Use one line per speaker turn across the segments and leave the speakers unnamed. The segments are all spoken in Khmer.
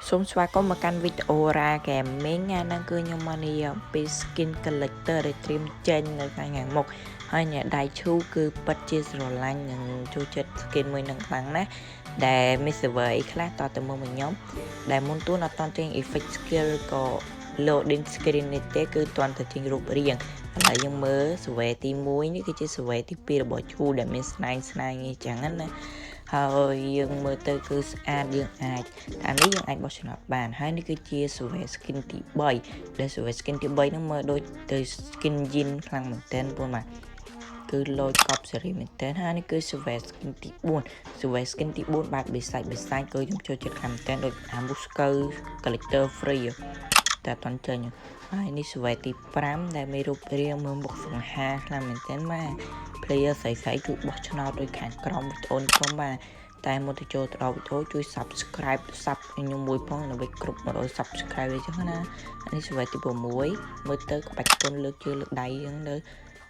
សូមស្វាគមន៍មកកាន់វីដេអូរ៉ាហ្គេមីងហ្នឹងគឺខ្ញុំមកនិយាយពី skin collector ដែលត្រៀមចេញនៅថ្ងៃមុខហើយអ្នកដៃឈូគឺពិតជាស្រឡាញ់និងចូលចិត្ត skin មួយនឹងខ្លាំងណាស់ដែលមាន server អីខ្លះតទៅមកខ្ញុំដែលមុនទួនអត់តន់ចេញ effect skill ក៏ loading screen នេះទេគឺតន់តែចេញរូបរាងឥឡូវយើងមើល server ទី1នេះគឺជា server ទី2របស់ឈូដែលមានស្នែងអីចឹងណាហើយយើងមើលទៅគឺស្អាតយើងអាចអានេះយើងអាចបោះឆ្នោតបានហើយនេះគឺជា survey skin ទី3ដែល survey skin ទី3ហ្នឹងមើលដូចទៅ skin yin ខ្លាំងមែនទែនបងប្អូនគឺលោចកប់សេរីមែនទែនហើយនេះគឺ survey skin ទី4 survey skin ទី4បែបបិសាច់គឺខ្ញុំចូលចិត្តខ្លាំងមែនទែនដូចអា Muscle collector free តែអត់ទាន់ចេញហើយនេះ survey ទី5ដែលមានរូបរាងមើលមុខសង្ហាខ្លាំងមែនទែនបាទ player ស្រីគឺបោះឆ្នោតដោយខាងក្រោមវីដេអូនេះផងបាទតែមុនទៅចូលទៅដល់វីដេអូជួយ subscribe ខ្ញុំមួយផងដើម្បីគ្រប់100 subscribe អីចឹងណានេះ survey ទី6មើលទៅក្បាច់គុណលើកជើងលើកដៃចឹងទៅ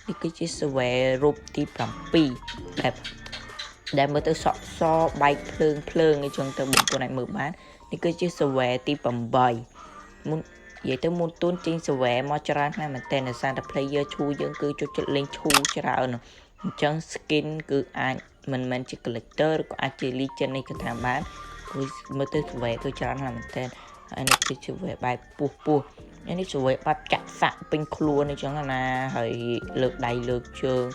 នេះគឺជា survey រូបទី7ដែលមើលទៅសក់សបែកភ្លើងអីចឹងទៅបងប្អូនអាចមើលបាននេះគឺជា survey ទី8មុននិយាយទៅមុនទូនចេញ survey មកច្រើនណាស់មែនតើដោយសារតែ player ឈូយើងគឺចូលចិត្តលេងឈូច្រើនអញ្ចឹង skin គឺអាចមិនមែនជា collector ឬក៏អាចជា legend នេះក៏តាមបានគឺមើលទៅ survey គឺច្រើនណាស់មែនតើហើយនេះគឺ survey បែបពោះនេះ survey បែបចាក់សាក់ពេញខ្លួនអញ្ចឹងណាហើយលើកដៃលើកជើង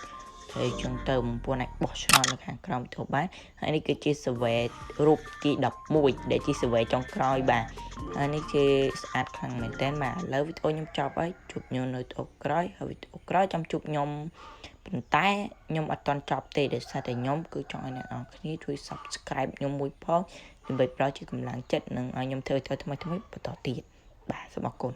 ហើយចឹងទៅបងប្អូនអាចបោះឆ្នោតនៅខាងក្រោមទៅបានហើយនេះគឺជា survey រូបទី11ដែលជា survey ចុងក្រោយបាទហើយនេះជាស្អាតខ្លាំងមែនតើបាទឥឡូវវីដេអូខ្ញុំចប់ហើយជួបខ្ញុំនៅវីដេអូក្រោយហើយវីដេអូក្រោយចាំជួបខ្ញុំប៉ុន្តែខ្ញុំអត់ទាន់ចប់ទេដោយសារតែខ្ញុំគឺចង់ឲ្យអ្នកនរគ្នាជួយ subscribe ខ្ញុំមួយផងដើម្បីផ្ដល់ជាកម្លាំងចិត្តនិងឲ្យខ្ញុំធ្វើវីដេអូថ្មីៗបន្តទៀតបាទសូមអរគុណ